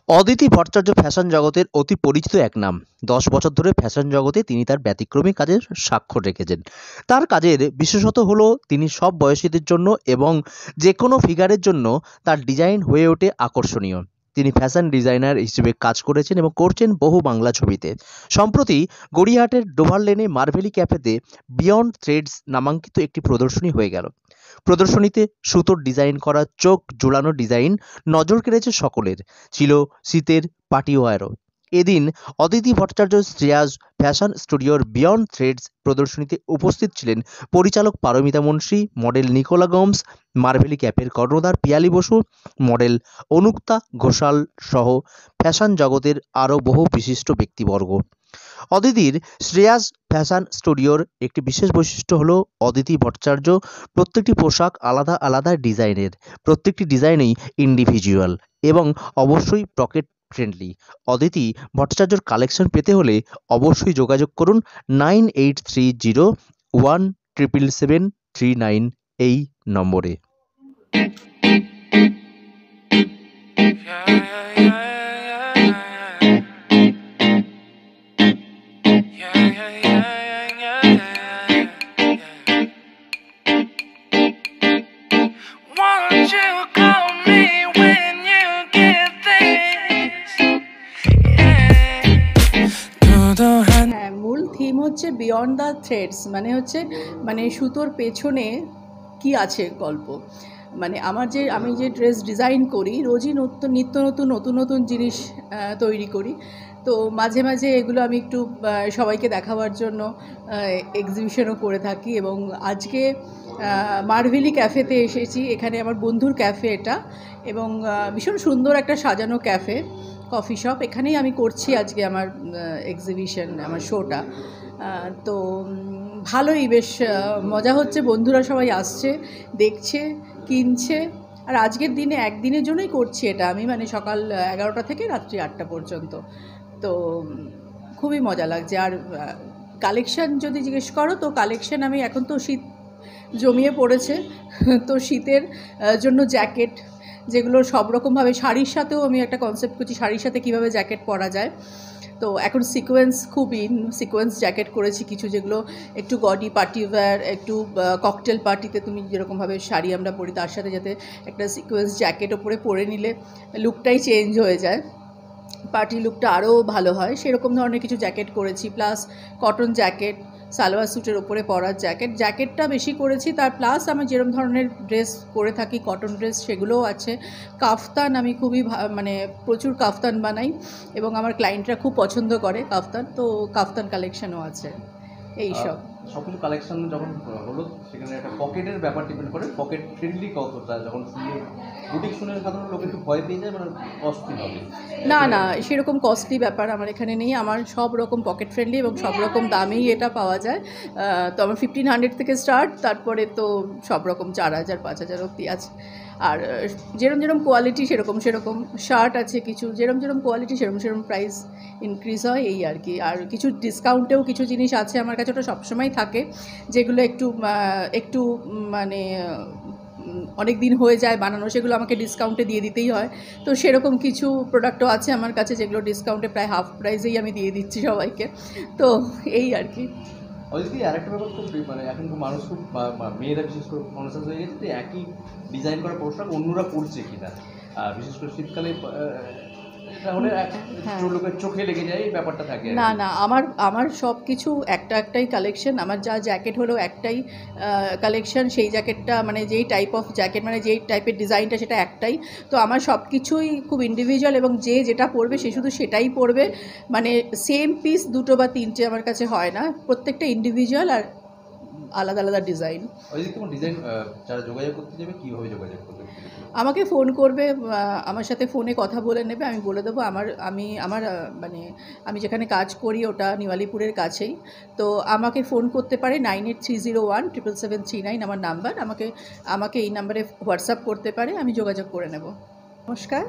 Aditi Bhattacharya fashion জগতের অতি পরিচিত এক নাম। ১০ বছর ধরে ফ্যাশন জগতে তিনি তার ব্যতিক্রমী কাজের স্বাক্ষর রেখেছেন। তার কাজের বিশেষত হলো তিনি সব বয়সীদের জন্য এবং যে কোনো ফিগারের জন্য তার ডিজাইন হয়ে ওঠে আকর্ষণীয়। তিনি ফ্যাশন ডিজাইনার হিসেবে কাজ করেছেন এবং করছেন বহু বাংলা ছবিতে। সম্প্রতি গড়িয়াহাটের ডোভার লেনে মার্ভেলি ক্যাফেতে বিয়ন্ড থ্রেডস নামাঙ্কিত একটি প্রদর্শনী হয়ে গেল। প্রদর্শনীতে সুতোর ডিজাইন করা চোখ জোড়ানো ডিজাইন নজর কেড়েছে সকলের। ছিল শীতের পার্টিওয়ারও। এদিন অদিতি ভট্টাচার্য শ্রেয়াস ফ্যাশন স্টুডিওর বিয়ন্ড থ্রেডস প্রদর্শনীতে উপস্থিত ছিলেন পরিচালক পারমিতা মুন্সী, মডেল নিকোলা গোমস, মার্ভেলি ক্যাফের কর্ণধার পিয়ালি বসু, মডেল অনুক্তা ঘোষাল সহ ফ্যাশন জগতের আরও বহু বিশিষ্ট ব্যক্তিবর্গ। অদিতির শ্রেয়াস ফ্যাশন স্টুডিওর একটি বিশেষ বৈশিষ্ট্য হলো অদিতি ভট্টাচার্য প্রত্যেকটি পোশাক আলাদা আলাদা ডিজাইনের, প্রত্যেকটি ডিজাইনেই ইন্ডিভিজুয়াল এবং অবশ্যই পকেট ফ্রেন্ডলি। অদিতি ভট্টাচার্যর কালেকশন পেতে হলে অবশ্যই যোগাযোগ করুন 9830177739 এই নম্বরে। হ্যাঁ, মূল থিম হচ্ছে বিয়ন্ড দ্য থ্রেডস, মানে সুতোর পেছনে কি আছে গল্প। মানে আমি যে ড্রেস ডিজাইন করি রোজই নিত্য নতুন নতুন জিনিস তৈরি করি। তো মাঝে মাঝে এগুলো আমি একটু সবাইকে দেখাবার জন্য এক্সিবিশনও করে থাকি। এবং আজকে মার্ভেলি ক্যাফেতে এসেছি। এখানে আমার বন্ধুর ক্যাফে এটা, এবং ভীষণ সুন্দর একটা সাজানো ক্যাফে, কফি শপ। এখানেই আমি করছি আজকে আমার এক্সিবিশন, আমার শোটা। তো ভালোই, বেশ মজা হচ্ছে। বন্ধুরা সবাই আসছে, দেখছে, কিনছে। আর আজকের দিনে একদিনের জন্যই করছি এটা আমি, মানে সকাল 11টা থেকে রাত্রি 8টা পর্যন্ত। তো খুবই মজা লাগছে। আর কালেকশান যদি জিজ্ঞেস করো, তো কালেকশান আমি এখন তো শীত জমিয়ে পড়েছে, তো শীতের জন্য জ্যাকেট, যেগুলো সব রকমভাবে, শাড়ির সাথেও আমি একটা কনসেপ্ট করছি, শাড়ির সাথে কীভাবে জ্যাকেট পরা যায়। তো এখন সিকোয়েন্স খুব সিকোয়েন্স জ্যাকেট করেছি কিছু, যেগুলো একটু গডি পার্টি ওয়্যার, একটু ককটেল পার্টিতে তুমি যেরকমভাবে শাড়ি আমরা পরি তার সাথে যাতে একটা সিকোয়েন্স জ্যাকেট ওপরে পরে নিলে লুকটাই চেঞ্জ হয়ে যায়, পার্টি লুকটা আরও ভালো হয়, সেরকম ধরনের কিছু জ্যাকেট করেছি। প্লাস কটন জ্যাকেট, সালোয়ার স্যুটের ওপরে পরার জ্যাকেটটা বেশি করেছি। তার প্লাস আমি যেরকম ধরনের ড্রেস করে থাকি, কটন ড্রেস, সেগুলোও আছে। কাফতান আমি খুবই মানে প্রচুর কাফতান বানাই এবং আমার ক্লায়েন্টরা খুব পছন্দ করে কাফতান, তো কাফতান কালেকশনও আছে। এইসব সবকিছু কালেকশন যখন হলো সেখানে একটা পকেটের ব্যাপার ডিপেন্ড করে, পকেট ফ্রেন্ডলি কতটা, যখন বুটিক শুনে সাধারণ লোক একটু ভয় পেয়ে যায়, মানে কস্টলি হবে। না, সেরকম কস্টলি ব্যাপার আমার এখানে নেই। আমার সব রকম পকেট ফ্রেন্ডলি এবং সব রকম দামেই এটা পাওয়া যায়। তো আমার 1500 থেকে স্টার্ট, তারপরে তো সব রকম 4000 5000 অবধি আছে। আর যেরকম কোয়ালিটি সেরকম শার্ট আছে কিছু, যেরকম কোয়ালিটি সেরকম প্রাইস ইনক্রিজ হয়, এই আর কি। আর কিছু ডিসকাউন্টেও কিছু জিনিস আছে আমার কাছে, ওটা সবসময় থাকে, যেগুলো একটু মানে অনেক দিন হয়ে যায় বানানো, সেগুলো আমাকে ডিসকাউন্টে দিয়ে দিতেই হয়। তো সেরকম কিছু প্রোডাক্টও আছে আমার কাছে, যেগুলো ডিসকাউন্টে প্রায় হাফ প্রাইসেই আমি দিয়ে দিচ্ছি সবাইকে। তো এই আর কি। অবশ্যই আরেকটা ব্যাপার, খুব মানে এখন মানুষ খুব মেয়েরা বিশেষ করে কনসাস হয়ে গেছে যে একই ডিজাইন করা পোশাক অন্যরা পরছে কিনা, বিশেষ করে শীতকালে লোকের চোখে লেগে যায়, এই ব্যাপারটা থাকে। না, আমার সব কিছু একটাই কালেকশন। আমার যা জ্যাকেট হলো একটাই কালেকশন, সেই জ্যাকেটটা মানে যেই টাইপ অফ জ্যাকেট, মানে যেই টাইপের ডিজাইনটা সেটা একটাই। তো আমার সব কিছুই খুব ইন্ডিভিজুয়াল, এবং যেটা পরবে সে শুধু সেটাই পরবে। মানে সেম পিস 2 বা 3টে আমার কাছে হয় না, প্রত্যেকটা ইন্ডিভিজুয়াল আর আলাদা আলাদা ডিজাইন। যারা যোগাযোগ করতে যাবে কীভাবে যোগাযোগ করবে? আমাকে ফোন করবে, আমার সাথে ফোনে কথা বলে নেবে, আমি বলে দেবো। আমি যেখানে কাজ করি ওটা নিউ-আলিপুরের কাছেই। তো আমাকে ফোন করতে পারে 9830177739 আমার নাম্বার। আমাকে এই নাম্বারে হোয়াটসঅ্যাপ করতে পারে, আমি যোগাযোগ করে নেব। নমস্কার,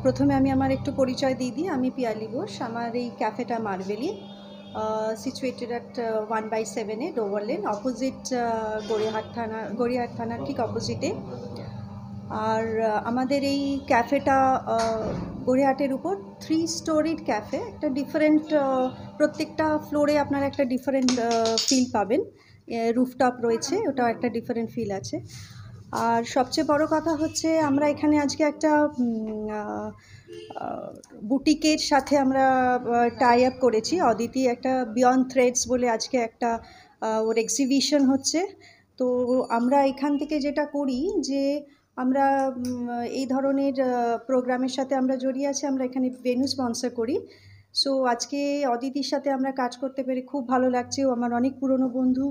প্রথমে আমি আমার একটু পরিচয় দিয়ে দিই। আমি পিয়ালি ঘোষ। আমার এই ক্যাফেটা marvellously, situated at 1/7 Dover lane, opposite Gariahat থানার ঠিক অপোজিটে। আর আমাদের এই ক্যাফেটা গড়িয়াহাটের উপর 3 স্টোরিড ক্যাফে, একটা ডিফারেন্ট, প্রত্যেকটা ফ্লোরে আপনারা একটা ডিফারেন্ট ফিল পাবেন। রুফটপ রয়েছে, ওটাও একটা ডিফারেন্ট ফিল আছে। আর সবচেয়ে বড় কথা হচ্ছে আমরা এখানে আজকে একটা বুটিকের সাথে আমরা টাই আপ করেছি। অদিতি একটা বিয়ন্ড থ্রেডস বলে আজকে একটা ওর এক্সিবিশন হচ্ছে। তো আমরা এখান থেকে যেটা করি যে আমরা এই ধরনের প্রোগ্রামের সাথে আমরা জড়িয়ে আছি, আমরা এখানে ভেন্যু স্পন্সর করি। সো আজকে অদিতির সাথে আমরা কাজ করতে পেরে খুব ভালো লাগছে। ও আমার অনেক পুরনো বন্ধু,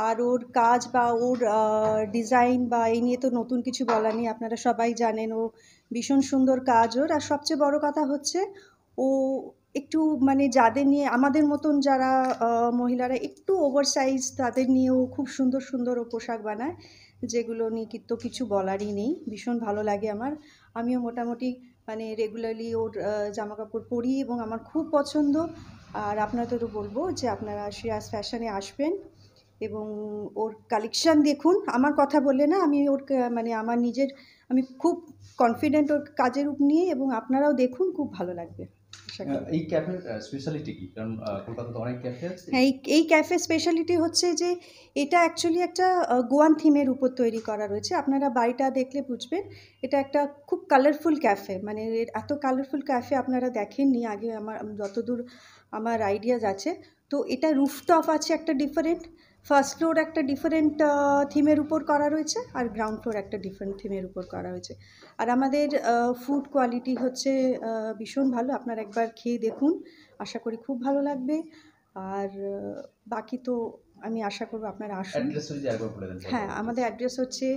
আর ওর কাজ বা ওর ডিজাইন বা এই নিয়ে তো নতুন কিছু বলার নেই, আপনারা সবাই জানেন। ও ভীষণ সুন্দর কাজ ওর। আর সবচেয়ে বড় কথা হচ্ছে ও একটু মানে যাদের নিয়ে আমাদের মতন যারা মহিলারা একটু ওভারসাইজ, তাদের নিয়েও খুব সুন্দর সুন্দর ও পোশাক বানায়, যেগুলো নিয়ে কিন্তু কিছু বলারই নেই। ভীষণ ভালো লাগে আমার। আমিও মোটামুটি মানে রেগুলারলি ওর জামা কাপড় পরি এবং আমার খুব পছন্দ। আর আপনাদেরও বলবো যে আপনারা শ্রেয়াস ফ্যাশনে আসবেন এবং ওর কালেকশান দেখুন। আমার কথা বললে না, আমি ওর মানে আমার নিজের, আমি খুব কনফিডেন্ট ওর কাজের নিয়ে, এবং আপনারাও দেখুন, খুব ভালো লাগবে। এই ক্যাফের স্পেশালিটি কি? কারণ কলকাতাতে অনেক ক্যাফে আছে। হ্যাঁ, এই ক্যাফে স্পেশালিটি হচ্ছে যে এটা অ্যাকচুয়ালি একটা গোয়ান থিমের উপর তৈরি করা রয়েছে। আপনারা বাড়িটা দেখলে বুঝবেন, এটা একটা খুব কালারফুল ক্যাফে। মানে এত কালারফুল ক্যাফে আপনারা দেখেননি আগে, আমার যতদূর আমার আইডিয়াস আছে। তো এটা রুফটপ আছে একটা ডিফারেন্ট, ফার্স্ট ফ্লোর একটা ডিফারেন্ট থিমের উপর করা রয়েছে, আর গ্রাউন্ড ফ্লোর একটা ডিফারেন্ট থিমের উপর করা হয়েছে। আর আমাদের ফুড কোয়ালিটি হচ্ছে ভীষণ ভালো। আপনারা একবার খেয়ে দেখুন, আশা করি খুব ভালো লাগবে। আর বাকি তো আমি আশা করব আপনারা আসুন। হ্যাঁ, আমাদের অ্যাড্রেস হচ্ছে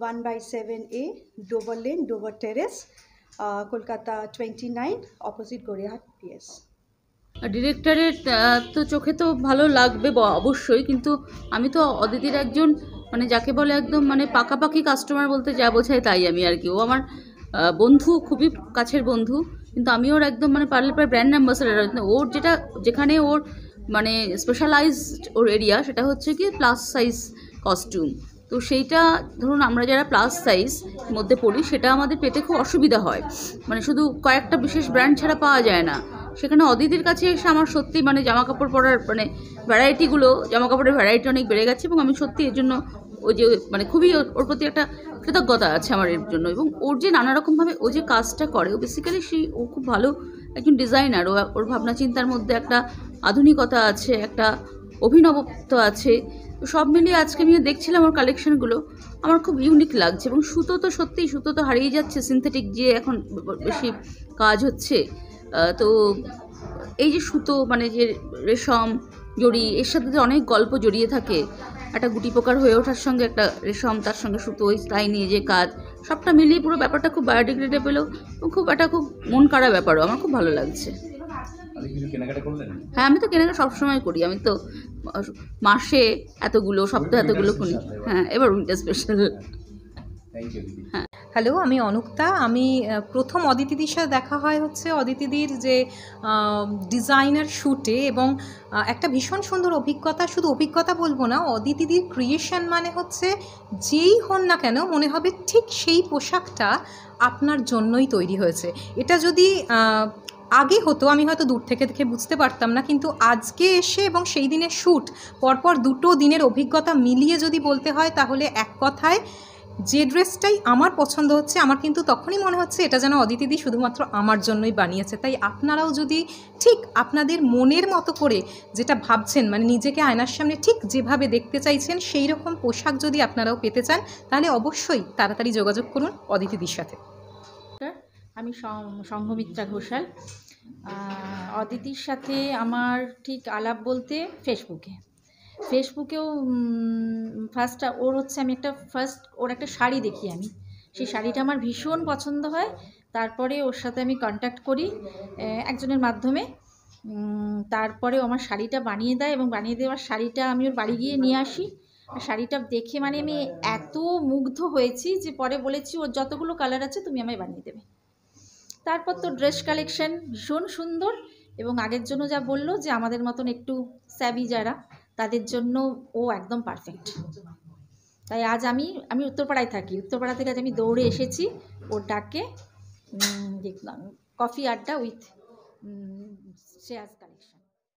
1/7A Dover lane, Dover terrace, Kolkata 29, opposite Gariahat PS। ডিরেক্টরের তো চোখে তো ভালো লাগবে অবশ্যই, কিন্তু আমি তো অদিতির একজন মানে যাকে বলে একদম মানে পাকাপাকি কাস্টমার বলতে যা বোঝায় তাই আমি আর কি। ও আমার বন্ধু, খুবই কাছের বন্ধু, কিন্তু আমি ওর একদম মানে পারলে প্রায় ব্র্যান্ড অ্যাম্বাসাডার। ওর যেখানে ওর মানে স্পেশালাইজড ওর এরিয়া, সেটা হচ্ছে কি প্লাস সাইজ কস্টিউম। তো সেইটা ধরুন আমরা যারা প্লাস সাইজ মধ্যে পড়ি, সেটা আমাদের পেতে খুব অসুবিধা হয়। মানে শুধু কয়েকটা বিশেষ ব্র্যান্ড ছাড়া পাওয়া যায় না। সেখানে অদিতির কাছে এসে আমার সত্যি মানে জামাকাপড় পরার মানে জামাকাপড়ের ভ্যারাইটি অনেক বেড়ে গেছে, এবং আমি সত্যি এর জন্য ওই যে মানে খুবই ওর প্রতি একটা কৃতজ্ঞতা আছে আমার এর জন্য। এবং ওর যে নানা রকমভাবে ও যে কাজটা করে, ও বেসিক্যালি ও খুব ভালো একজন ডিজাইনার। ওর ভাবনা চিন্তার মধ্যে একটা আধুনিকতা আছে, একটা অভিনবত্ব আছে। তো সব মিলিয়ে আজকে আমি দেখছিলাম ওর কালেকশনগুলো, আমার খুব ইউনিক লাগছে। এবং সুতো তো সত্যিই, সুতো তো হারিয়ে যাচ্ছে, সিনথেটিক যে এখন বেশি কাজ হচ্ছে। তো এই যে সুতো মানে যে রেশম জড়ি, এর সাথে যে অনেক গল্প জড়িয়ে থাকে। একটা গুটি পোকার হয়ে ওঠার সঙ্গে একটা রেশম, তার সঙ্গে সুতো, তাই নিয়ে যে কাজ, সবটা মিলিয়ে পুরো ব্যাপারটা খুব বায়োডিগ্রেডেবলও, খুব একটা খুব মন কাড়া ব্যাপারও। আমার খুব ভালো লাগছে। হ্যাঁ, আমি তো কেনাকাটা সবসময় করি। আমি তো মাসে এতগুলো, সপ্তাহে এতগুলো কিনি। হ্যাঁ, এবার উইন্টার স্পেশাল। হ্যাঁ, হ্যালো, আমি অনুক্তা। আমি প্রথম অদিতিদির সাথে দেখা হয় হচ্ছে অদিতিদির যে ডিজাইনার শ্যুটে, এবং একটা ভীষণ সুন্দর অভিজ্ঞতা। শুধু অভিজ্ঞতা বলবো না, অদিতিদির ক্রিয়েশন মানে হচ্ছে যেই হন না কেন মনে হবে ঠিক সেই পোশাকটা আপনার জন্যই তৈরি হয়েছে। এটা যদি আগে হতো আমি হয়তো দূর থেকে দেখে বুঝতে পারতাম না, কিন্তু আজকে এসে এবং সেই দিনের শ্যুট পরপর দুটো দিনের অভিজ্ঞতা মিলিয়ে যদি বলতে হয়, তাহলে এক কথায় যে ড্রেসটাই আমার পছন্দ হচ্ছে, আমার কিন্তু তখনই মনে হচ্ছে এটা যেন অদিতিদি শুধুমাত্র আমার জন্যই বানিয়েছে। তাই আপনারাও যদি ঠিক আপনাদের মনের মতো করে যেটা ভাবছেন, মানে নিজেকে আয়নার সামনে ঠিক যেভাবে দেখতে চাইছেন, সেই রকম পোশাক যদি আপনারাও পেতে চান, তাহলে অবশ্যই তাড়াতাড়ি যোগাযোগ করুন অদিতিদির সাথে। আমি সংঘমিত্রা ঘোষাল। অদিতির সাথে আমার ঠিক আলাপ বলতে ফেসবুকেও ওর হচ্ছে আমি ওর একটা শাড়ি দেখি, আমি সেই শাড়িটা আমার ভীষণ পছন্দ হয়। তারপরে ওর সাথে আমি কন্ট্যাক্ট করি একজনের মাধ্যমে। তারপরে আমার শাড়িটা বানিয়ে দেয়, এবং বানিয়ে দেওয়ার শাড়িটা আমি ওর বাড়ি গিয়ে নিয়ে আসি। শাড়িটা দেখে মানে আমি এত মুগ্ধ হয়েছি যে পরে বলেছি ওর যতগুলো কালার আছে তুমি আমায় বানিয়ে দেবে। তারপর তো ড্রেস কালেকশন ভীষণ সুন্দর, এবং আগের জন্য যা বললো যে আমাদের মতন একটু স্যাভি যারা, তাদের জন্য ও একদম পারফেক্ট। তাই আজ আমি উত্তরপাড়ায় থাকি, উত্তরপাড়া থেকে আজ আমি দৌড়ে এসেছি ওর ডাকে। দেখলাম কফি আড্ডা উইথ শ্রেয়াস কালেকশন।